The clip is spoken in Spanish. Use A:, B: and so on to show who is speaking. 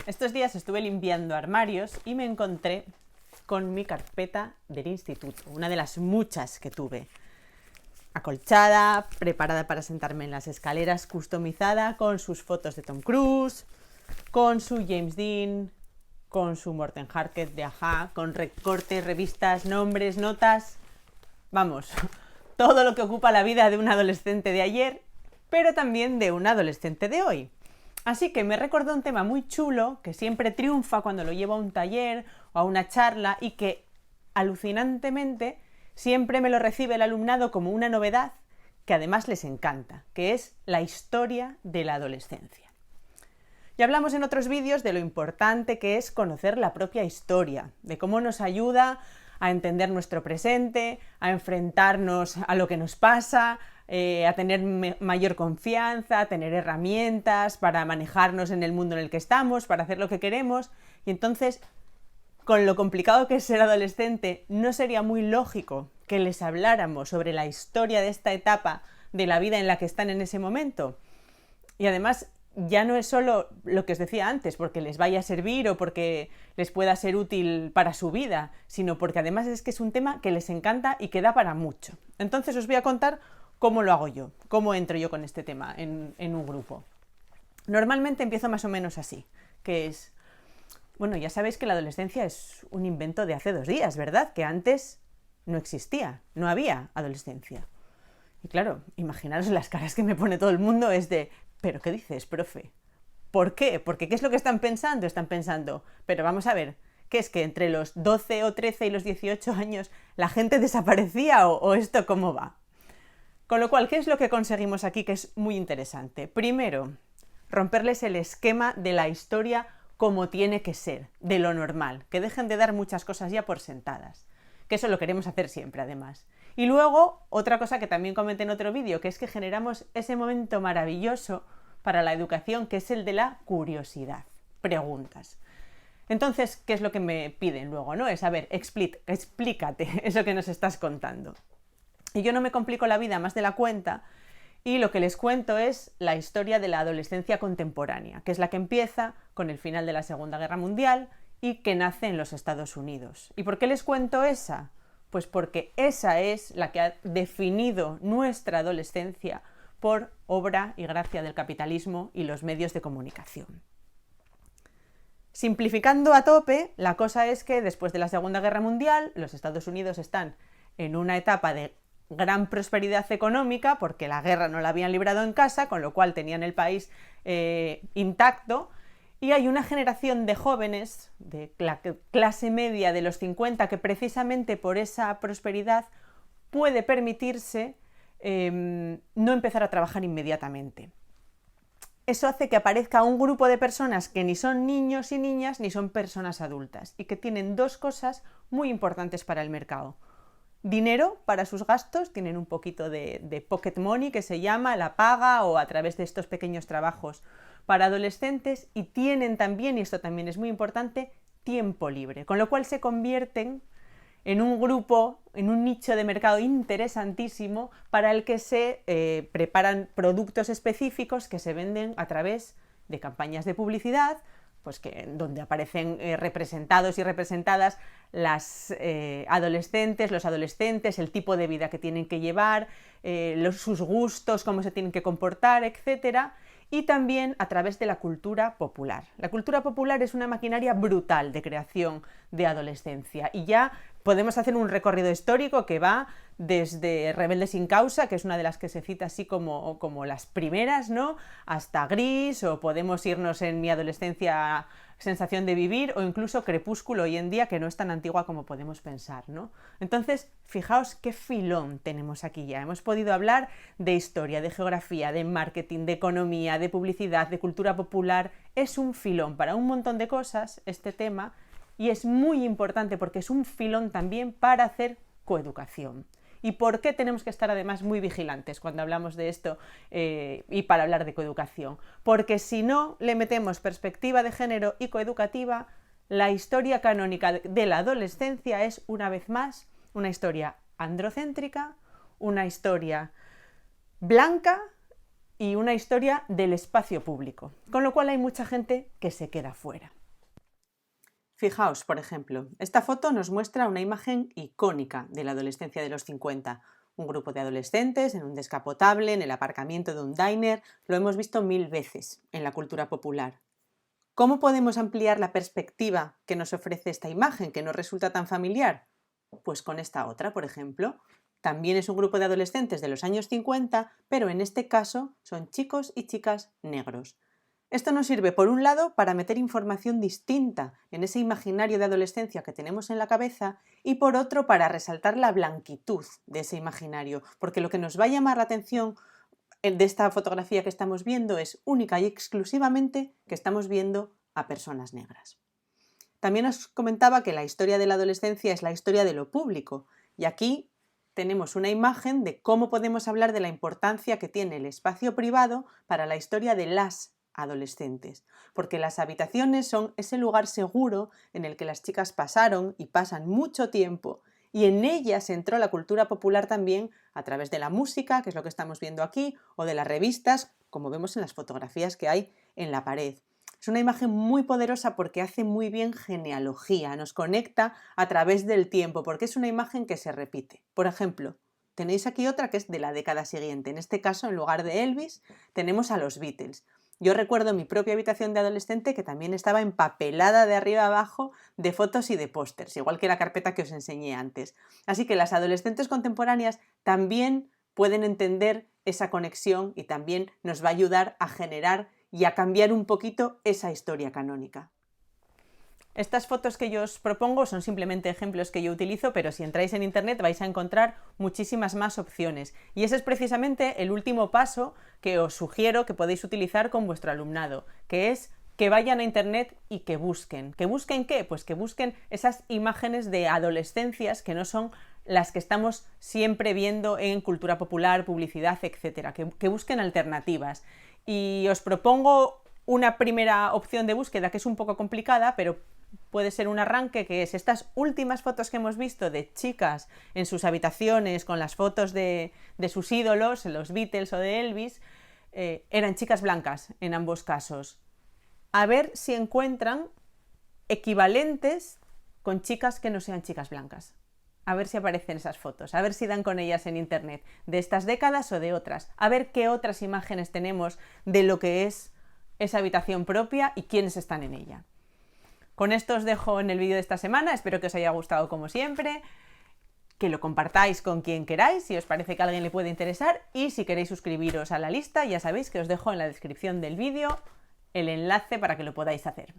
A: Estos días estuve limpiando armarios y me encontré con mi carpeta del instituto, una de las muchas que tuve. Acolchada, preparada para sentarme en las escaleras, customizada con sus fotos de Tom Cruise, con su James Dean, con su Morten Harket de Aja, con recortes, revistas, nombres, notas. Vamos, todo lo que ocupa la vida de un adolescente de ayer, pero también de un adolescente de hoy. Así que me recordó un tema muy chulo que siempre triunfa cuando lo llevo a un taller o a una charla y que alucinantemente siempre me lo recibe el alumnado como una novedad que además les encanta, que es la historia de la adolescencia. Ya hablamos en otros vídeos de lo importante que es conocer la propia historia, de cómo nos ayuda a entender nuestro presente, a enfrentarnos a lo que nos pasa, a tener mayor confianza, a tener herramientas para manejarnos en el mundo en el que estamos, para hacer lo que queremos. Y entonces, con lo complicado que es ser adolescente, ¿no sería muy lógico que les habláramos sobre la historia de esta etapa de la vida en la que están en ese momento? Y además, ya no es solo lo que os decía antes, porque les vaya a servir o porque les pueda ser útil para su vida, sino porque además es que es un tema que les encanta y que da para mucho. Entonces os voy a contar cómo lo hago yo, cómo entro yo con este tema en un grupo. Normalmente empiezo más o menos así, que es, bueno, ya sabéis que la adolescencia es un invento de hace 2 días, ¿verdad? Que antes no existía, no había adolescencia. Y claro, imaginaros las caras que me pone todo el mundo es de, ¿pero qué dices, profe? ¿Por qué? Porque ¿qué es lo que están pensando? Están pensando, pero vamos a ver, ¿qué es que entre los 12 o 13 y los 18 años la gente desaparecía o esto cómo va? Con lo cual, ¿qué es lo que conseguimos aquí que es muy interesante? Primero, romperles el esquema de la historia como tiene que ser, de lo normal, que dejen de dar muchas cosas ya por sentadas, que eso lo queremos hacer siempre además. Y luego, otra cosa que también comenté en otro vídeo, que es que generamos ese momento maravilloso para la educación, que es el de la curiosidad, preguntas. Entonces, ¿qué es lo que me piden luego? ¿No? Es, a ver, explícate eso que nos estás contando. Y yo no me complico la vida más de la cuenta y lo que les cuento es la historia de la adolescencia contemporánea, que es la que empieza con el final de la Segunda Guerra Mundial y que nace en los Estados Unidos. ¿Y por qué les cuento esa? Pues porque esa es la que ha definido nuestra adolescencia por obra y gracia del capitalismo y los medios de comunicación. Simplificando a tope, la cosa es que después de la Segunda Guerra Mundial, los Estados Unidos están en una etapa de gran prosperidad económica, porque la guerra no la habían librado en casa, con lo cual tenían el país intacto, y hay una generación de jóvenes de la clase media de los 50 que precisamente por esa prosperidad puede permitirse no empezar a trabajar inmediatamente. Eso hace que aparezca un grupo de personas que ni son niños y niñas ni son personas adultas y que tienen 2 cosas muy importantes para el mercado. Dinero para sus gastos, tienen un poquito de pocket money que se llama, la paga o a través de estos pequeños trabajos para adolescentes, y tienen también, y esto también es muy importante, tiempo libre, con lo cual se convierten en un grupo, en un nicho de mercado interesantísimo para el que se preparan productos específicos que se venden a través de campañas de publicidad, pues donde aparecen representados y representadas las adolescentes, los adolescentes, el tipo de vida que tienen que llevar, sus gustos, cómo se tienen que comportar, etc. Y también a través de la cultura popular. La cultura popular es una maquinaria brutal de creación de adolescencia y ya podemos hacer un recorrido histórico que va desde Rebelde sin causa, que es una de las que se cita así como las primeras, ¿no?, hasta Gris, o podemos irnos en Mi adolescencia, Sensación de vivir, o incluso Crepúsculo hoy en día, que no es tan antigua como podemos pensar, ¿no? Entonces, fijaos qué filón tenemos aquí ya. Hemos podido hablar de historia, de geografía, de marketing, de economía, de publicidad, de cultura popular. Es un filón para un montón de cosas este tema, y es muy importante porque es un filón también para hacer coeducación. ¿Y por qué tenemos que estar además muy vigilantes cuando hablamos de esto y para hablar de coeducación? Porque si no le metemos perspectiva de género y coeducativa, la historia canónica de la adolescencia es, una vez más, una historia androcéntrica, una historia blanca y una historia del espacio público, con lo cual hay mucha gente que se queda fuera. Fijaos, por ejemplo, esta foto nos muestra una imagen icónica de la adolescencia de los 50. Un grupo de adolescentes en un descapotable, en el aparcamiento de un diner, lo hemos visto 1000 veces en la cultura popular. ¿Cómo podemos ampliar la perspectiva que nos ofrece esta imagen, que nos resulta tan familiar? Pues con esta otra, por ejemplo. También es un grupo de adolescentes de los años 50, pero en este caso son chicos y chicas negros. Esto nos sirve, por un lado, para meter información distinta en ese imaginario de adolescencia que tenemos en la cabeza y, por otro, para resaltar la blanquitud de ese imaginario, porque lo que nos va a llamar la atención de esta fotografía que estamos viendo es única y exclusivamente que estamos viendo a personas negras. También os comentaba que la historia de la adolescencia es la historia de lo público, y aquí tenemos una imagen de cómo podemos hablar de la importancia que tiene el espacio privado para la historia de las adolescentes, porque las habitaciones son ese lugar seguro en el que las chicas pasaron y pasan mucho tiempo, y en ellas entró la cultura popular también a través de la música, que es lo que estamos viendo aquí, o de las revistas, como vemos en las fotografías que hay en la pared. Es una imagen muy poderosa porque hace muy bien genealogía, nos conecta a través del tiempo, porque es una imagen que se repite. Por ejemplo, tenéis aquí otra que es de la década siguiente. En este caso, en lugar de Elvis, tenemos a los Beatles. Yo recuerdo mi propia habitación de adolescente que también estaba empapelada de arriba a abajo de fotos y de pósters, igual que la carpeta que os enseñé antes. Así que las adolescentes contemporáneas también pueden entender esa conexión y también nos va a ayudar a generar y a cambiar un poquito esa historia canónica. Estas fotos que yo os propongo son simplemente ejemplos que yo utilizo, pero si entráis en internet vais a encontrar muchísimas más opciones. Y ese es precisamente el último paso que os sugiero que podéis utilizar con vuestro alumnado, que es que vayan a internet y que busquen. ¿Que busquen qué? Pues que busquen esas imágenes de adolescencias que no son las que estamos siempre viendo en cultura popular, publicidad, etcétera. Que busquen alternativas. Y os propongo una primera opción de búsqueda que es un poco complicada, pero puede ser un arranque, que es estas últimas fotos que hemos visto de chicas en sus habitaciones con las fotos de sus ídolos, los Beatles o de Elvis, eran chicas blancas en ambos casos. A ver si encuentran equivalentes con chicas que no sean chicas blancas. A ver si aparecen esas fotos, a ver si dan con ellas en internet, de estas décadas o de otras, a ver qué otras imágenes tenemos de lo que es esa habitación propia y quiénes están en ella. Con esto os dejo en el vídeo de esta semana, espero que os haya gustado como siempre, que lo compartáis con quien queráis si os parece que a alguien le puede interesar, y si queréis suscribiros a la lista ya sabéis que os dejo en la descripción del vídeo el enlace para que lo podáis hacer.